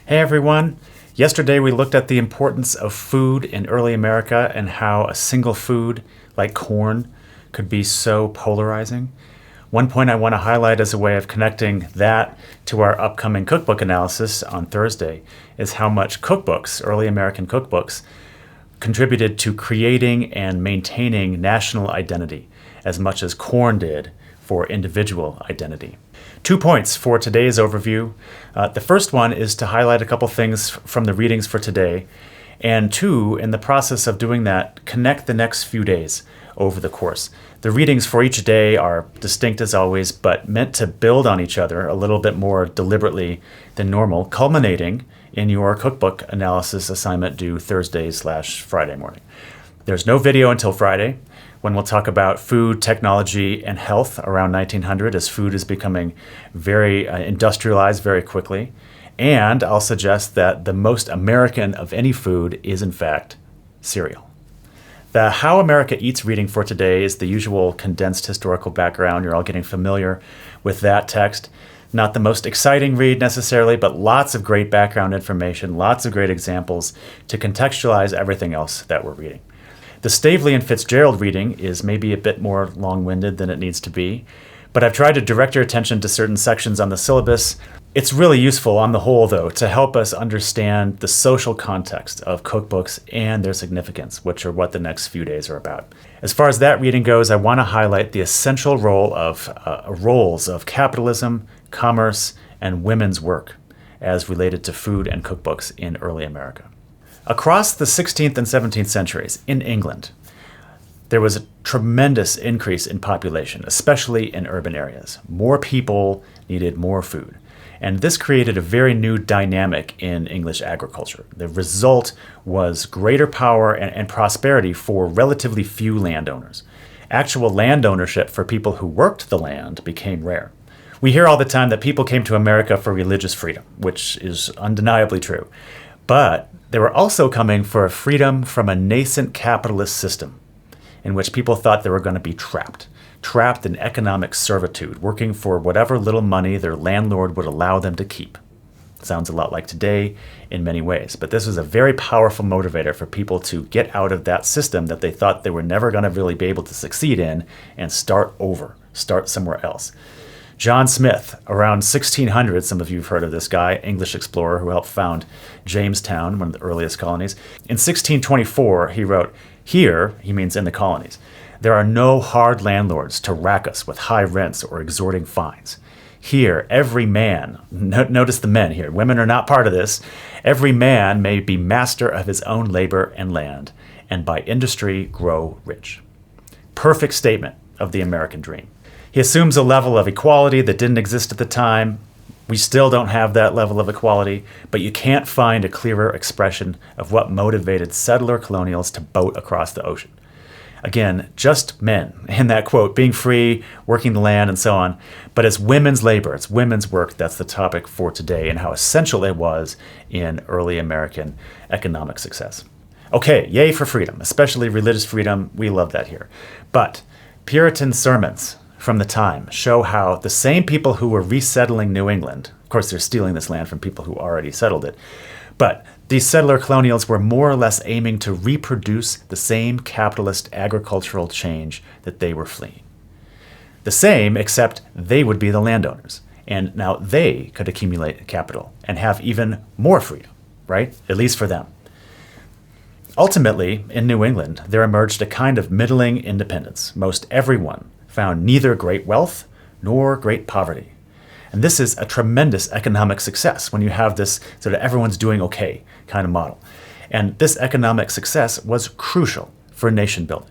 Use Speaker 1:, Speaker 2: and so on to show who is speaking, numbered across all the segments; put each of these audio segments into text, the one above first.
Speaker 1: Hey everyone! Yesterday we looked at the importance of food in early America and how a single food like corn could be so polarizing. One point I want to highlight as a way of connecting that to our upcoming cookbook analysis on Thursday is how much cookbooks, early American cookbooks, contributed to creating and maintaining national identity as much as corn did for individual identity. 2 points for today's overview. The first one is to highlight a couple things from the readings for today, and two, in the process of doing that, connect the next few days over the course. The readings for each day are distinct as always, but meant to build on each other a little bit more deliberately than normal, culminating in your cookbook analysis assignment due Thursday/Friday morning. There's no video until Friday, when we'll talk about food, technology, and health around 1900 as food is becoming very industrialized very quickly. And I'll suggest that the most American of any food is, in fact, cereal. The How America Eats reading for today is the usual condensed historical background. You're all getting familiar with that text. Not the most exciting read necessarily, but lots of great background information, lots of great examples to contextualize everything else that we're reading. The Stavely and Fitzgerald reading is maybe a bit more long-winded than it needs to be, but I've tried to direct your attention to certain sections on the syllabus. It's really useful on the whole, though, to help us understand the social context of cookbooks and their significance, which are what the next few days are about. As far as that reading goes, I want to highlight the essential roles of capitalism, commerce, and women's work as related to food and cookbooks in early America. Across the 16th and 17th centuries in England, there was a tremendous increase in population, especially in urban areas. More people needed more food. And this created a very new dynamic in English agriculture. The result was greater power and prosperity for relatively few landowners. Actual land ownership for people who worked the land became rare. We hear all the time that people came to America for religious freedom, which is undeniably true. But they were also coming for a freedom from a nascent capitalist system in which people thought they were going to be trapped in economic servitude, working for whatever little money their landlord would allow them to keep. Sounds a lot like today in many ways, but this was a very powerful motivator for people to get out of that system that they thought they were never going to really be able to succeed in and start somewhere else. John Smith, around 1600, some of you have heard of this guy, English explorer who helped found Jamestown, one of the earliest colonies. In 1624, he wrote, "Here," he means in the colonies, "there are no hard landlords to rack us with high rents or exorbiting fines. Here, every man," notice the men here, women are not part of this, "every man may be master of his own labor and land, and by industry grow rich." Perfect statement of the American dream. He assumes a level of equality that didn't exist at the time. We still don't have that level of equality, but you can't find a clearer expression of what motivated settler colonials to boat across the ocean. Again, just men, in that quote, being free, working the land, and so on. But it's women's labor, it's women's work that's the topic for today and how essential it was in early American economic success. Okay, yay for freedom, especially religious freedom. We love that here. But Puritan sermons from the time show how the same people who were resettling New England, of course they're stealing this land from people who already settled it, but these settler colonials were more or less aiming to reproduce the same capitalist agricultural change that they were fleeing. The same, except they would be the landowners, and now they could accumulate capital and have even more freedom, right? At least for them. Ultimately, in New England, there emerged a kind of middling independence. Most everyone found neither great wealth nor great poverty. And this is a tremendous economic success when you have this sort of everyone's doing okay kind of model. And this economic success was crucial for nation building.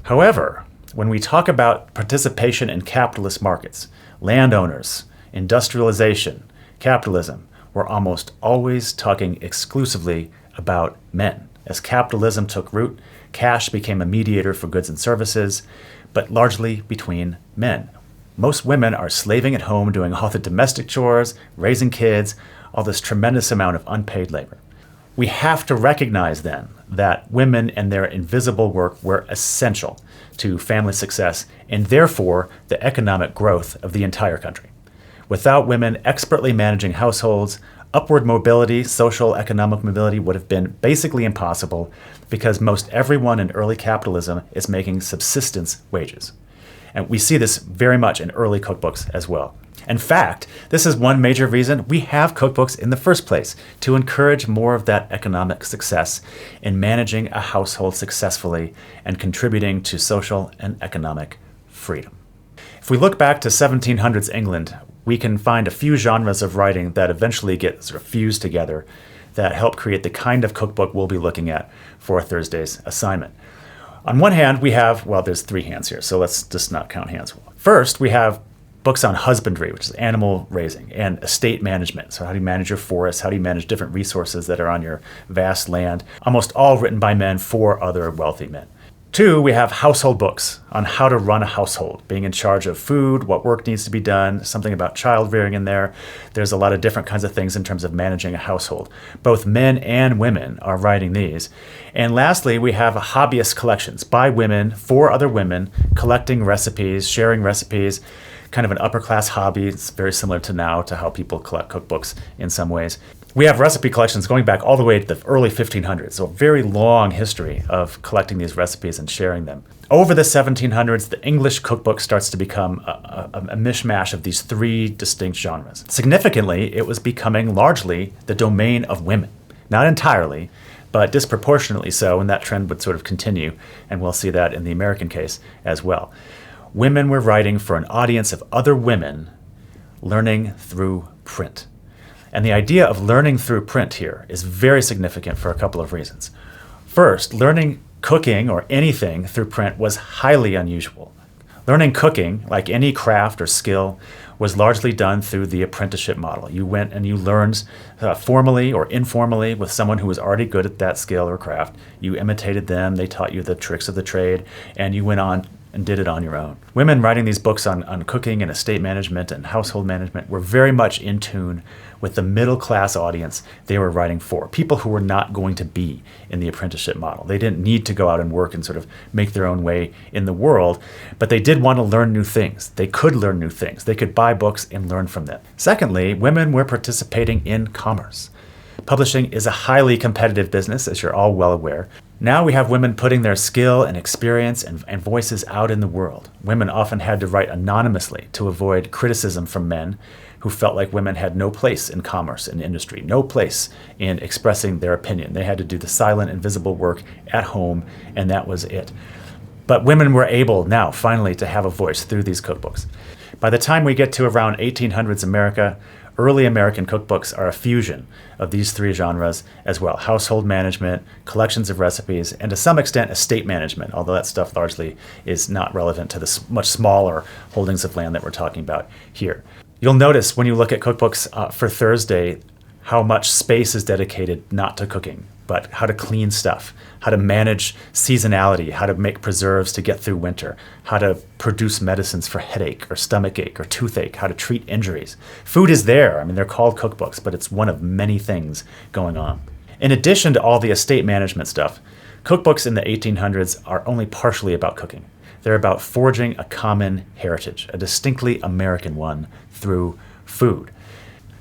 Speaker 1: However, when we talk about participation in capitalist markets, landowners, industrialization, capitalism, we're almost always talking exclusively about men. As capitalism took root, cash became a mediator for goods and services, but largely between men. Most women are slaving at home doing all the domestic chores, raising kids, all this tremendous amount of unpaid labor. We have to recognize then that women and their invisible work were essential to family success and therefore the economic growth of the entire country. Without women expertly managing households, Upward mobility, social economic mobility, would have been basically impossible because most everyone in early capitalism is making subsistence wages. And we see this very much in early cookbooks as well. In fact, this is one major reason we have cookbooks in the first place, to encourage more of that economic success in managing a household successfully and contributing to social and economic freedom. If we look back to 1700s England, we can find a few genres of writing that eventually get sort of fused together that help create the kind of cookbook we'll be looking at for Thursday's assignment. On one hand, we have, well, there's three hands here, so let's just not count hands. First, we have books on husbandry, which is animal raising, and estate management. So how do you manage your forests? How do you manage different resources that are on your vast land? Almost all written by men for other wealthy men. Two, we have household books on how to run a household, being in charge of food, what work needs to be done, something about child rearing in there. There's a lot of different kinds of things in terms of managing a household. Both men and women are writing these. And lastly, we have hobbyist collections by women, for other women, collecting recipes, sharing recipes, kind of an upper class hobby. It's very similar to now, to how people collect cookbooks in some ways. We have recipe collections going back all the way to the early 1500s, so a very long history of collecting these recipes and sharing them. Over the 1700s, the English cookbook starts to become a mishmash of these three distinct genres. Significantly, it was becoming largely the domain of women. Not entirely, but disproportionately so, and that trend would sort of continue, and we'll see that in the American case as well. Women were writing for an audience of other women, learning through print. And the idea of learning through print here is very significant for a couple of reasons. First, learning cooking or anything through print was highly unusual. Learning cooking, like any craft or skill, was largely done through the apprenticeship model. You went and you learned formally or informally with someone who was already good at that skill or craft. You imitated them, they taught you the tricks of the trade, and you went on and did it on your own. Women writing these books on cooking and estate management and household management were very much in tune with the middle class audience they were writing for, people who were not going to be in the apprenticeship model. They didn't need to go out and work and sort of make their own way in the world, but they did want to learn new things. They could learn new things. They could buy books and learn from them. Secondly, women were participating in commerce. Publishing is a highly competitive business, as you're all well aware. Now we have women putting their skill and experience and voices out in the world. Women often had to write anonymously to avoid criticism from men who felt like women had no place in commerce and industry, no place in expressing their opinion. They had to do the silent, invisible work at home, and that was it. But women were able now, finally, to have a voice through these cookbooks. By the time we get to around 1800s America, early American cookbooks are a fusion of these three genres as well: household management, collections of recipes, and to some extent estate management, although that stuff largely is not relevant to the much smaller holdings of land that we're talking about here. You'll notice when you look at cookbooks for Thursday how much space is dedicated not to cooking, but how to clean stuff, how to manage seasonality, how to make preserves to get through winter, how to produce medicines for headache or stomachache or toothache, how to treat injuries. Food is there. I mean, they're called cookbooks, but it's one of many things going on. In addition to all the estate management stuff, cookbooks in the 1800s are only partially about cooking. They're about forging a common heritage, a distinctly American one, through food.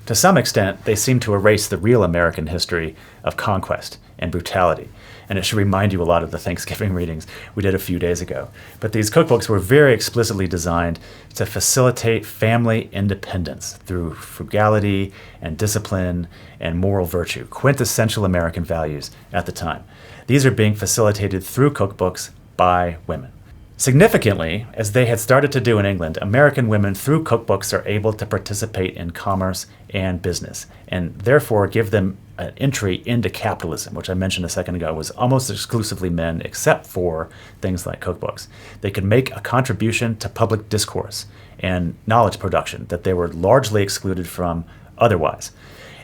Speaker 1: To some extent, they seem to erase the real American history of conquest and brutality. And it should remind you a lot of the Thanksgiving readings we did a few days ago. But these cookbooks were very explicitly designed to facilitate family independence through frugality and discipline and moral virtue, quintessential American values at the time. These are being facilitated through cookbooks by women. Significantly, as they had started to do in England, American women through cookbooks are able to participate in commerce and business, and therefore give them an entry into capitalism, which I mentioned a second ago was almost exclusively men except for things like cookbooks. They could make a contribution to public discourse and knowledge production that they were largely excluded from otherwise.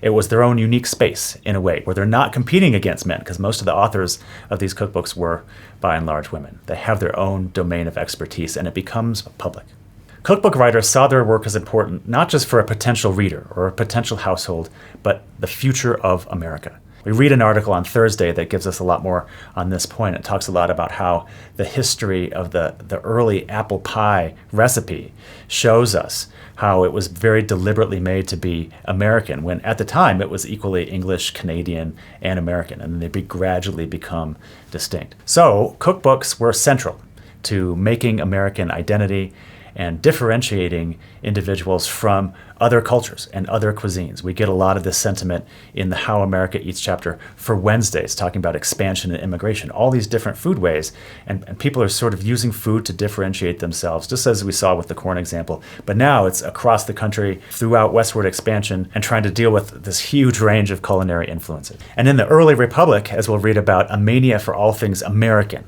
Speaker 1: It was their own unique space, in a way, where they're not competing against men, because most of the authors of these cookbooks were, by and large, women. They have their own domain of expertise, and it becomes public. Cookbook writers saw their work as important, not just for a potential reader or a potential household, but the future of America. We read an article on Thursday that gives us a lot more on this point. It talks a lot about how the history of the early apple pie recipe shows us how it was very deliberately made to be American, when at the time it was equally English, Canadian, and American, and they gradually become distinct. So cookbooks were central to making American identity and differentiating individuals from other cultures and other cuisines. We get a lot of this sentiment in the How America Eats chapter for Wednesdays, talking about expansion and immigration, all these different food ways, and people are sort of using food to differentiate themselves, just as we saw with the corn example. But now it's across the country, throughout westward expansion, and trying to deal with this huge range of culinary influences. And in the early Republic, as we'll read about, a mania for all things American,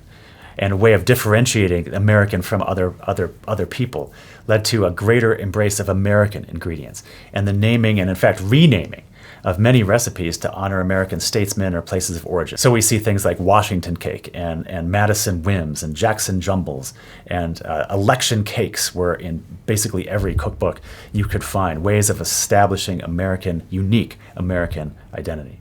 Speaker 1: and a way of differentiating American from other people led to a greater embrace of American ingredients and the naming and, in fact, renaming of many recipes to honor American statesmen or places of origin. So we see things like Washington cake and Madison Whims and Jackson Jumbles, and election cakes were in basically every cookbook you could find, ways of establishing unique American identity.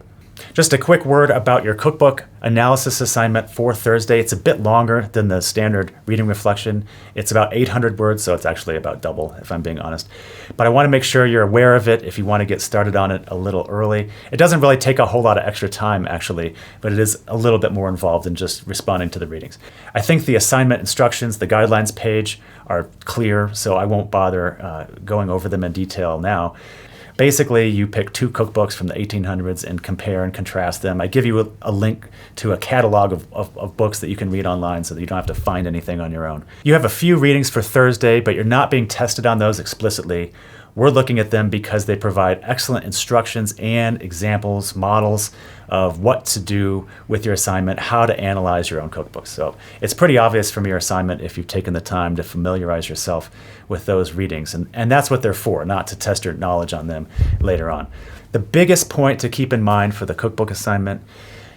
Speaker 1: Just a quick word about your cookbook analysis assignment for Thursday. It's a bit longer than the standard reading reflection. It's about 800 words, so it's actually about double, if I'm being honest. But I want to make sure you're aware of it if you want to get started on it a little early. It doesn't really take a whole lot of extra time, actually, but it is a little bit more involved than just responding to the readings. I think the assignment instructions, the guidelines page, are clear, so I won't bother going over them in detail now. Basically, you pick two cookbooks from the 1800s and compare and contrast them. I give you a link to a catalog of books that you can read online so that you don't have to find anything on your own. You have a few readings for Thursday, but you're not being tested on those explicitly. We're looking at them because they provide excellent instructions and examples, models of what to do with your assignment, how to analyze your own cookbooks. So it's pretty obvious from your assignment if you've taken the time to familiarize yourself with those readings. And that's what they're for, not to test your knowledge on them later on. The biggest point to keep in mind for the cookbook assignment,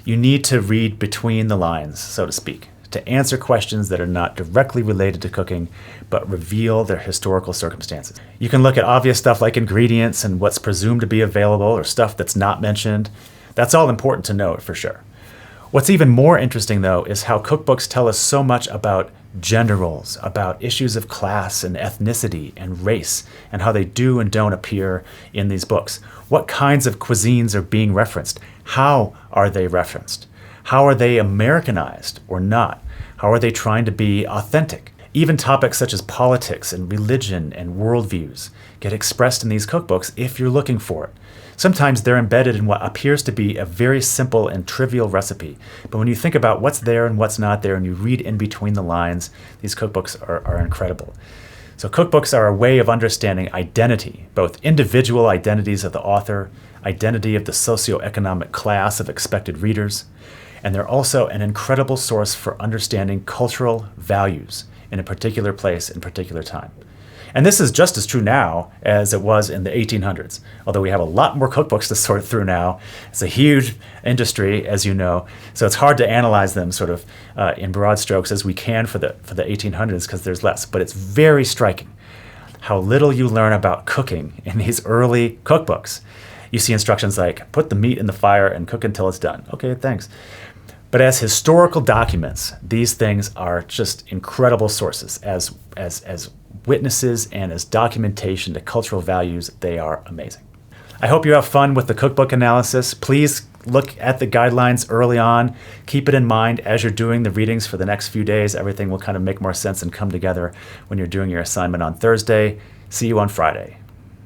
Speaker 1: you need to read between the lines, so to speak, to answer questions that are not directly related to cooking, but reveal their historical circumstances. You can look at obvious stuff like ingredients and what's presumed to be available or stuff that's not mentioned. That's all important to note for sure. What's even more interesting, though, is how cookbooks tell us so much about gender roles, about issues of class and ethnicity and race, and how they do and don't appear in these books. What kinds of cuisines are being referenced? How are they referenced? How are they Americanized or not? How are they trying to be authentic? Even topics such as politics and religion and worldviews get expressed in these cookbooks if you're looking for it. Sometimes they're embedded in what appears to be a very simple and trivial recipe, but when you think about what's there and what's not there and you read in between the lines, these cookbooks are incredible. So cookbooks are a way of understanding identity, both individual identities of the author, identity of the socioeconomic class of expected readers, and they're also an incredible source for understanding cultural values in a particular place and particular time. And this is just as true now as it was in the 1800s, although we have a lot more cookbooks to sort through now. It's a huge industry, as you know, so it's hard to analyze them sort of in broad strokes as we can for the 1800s because there's less. But it's very striking how little you learn about cooking in these early cookbooks. You see instructions like, put the meat in the fire and cook until it's done. Okay, thanks. But as historical documents, these things are just incredible sources. As witnesses and as documentation to cultural values, they are amazing. I hope you have fun with the cookbook analysis. Please look at the guidelines early on. Keep it in mind as you're doing the readings for the next few days. Everything will kind of make more sense and come together when you're doing your assignment on Thursday. See you on Friday.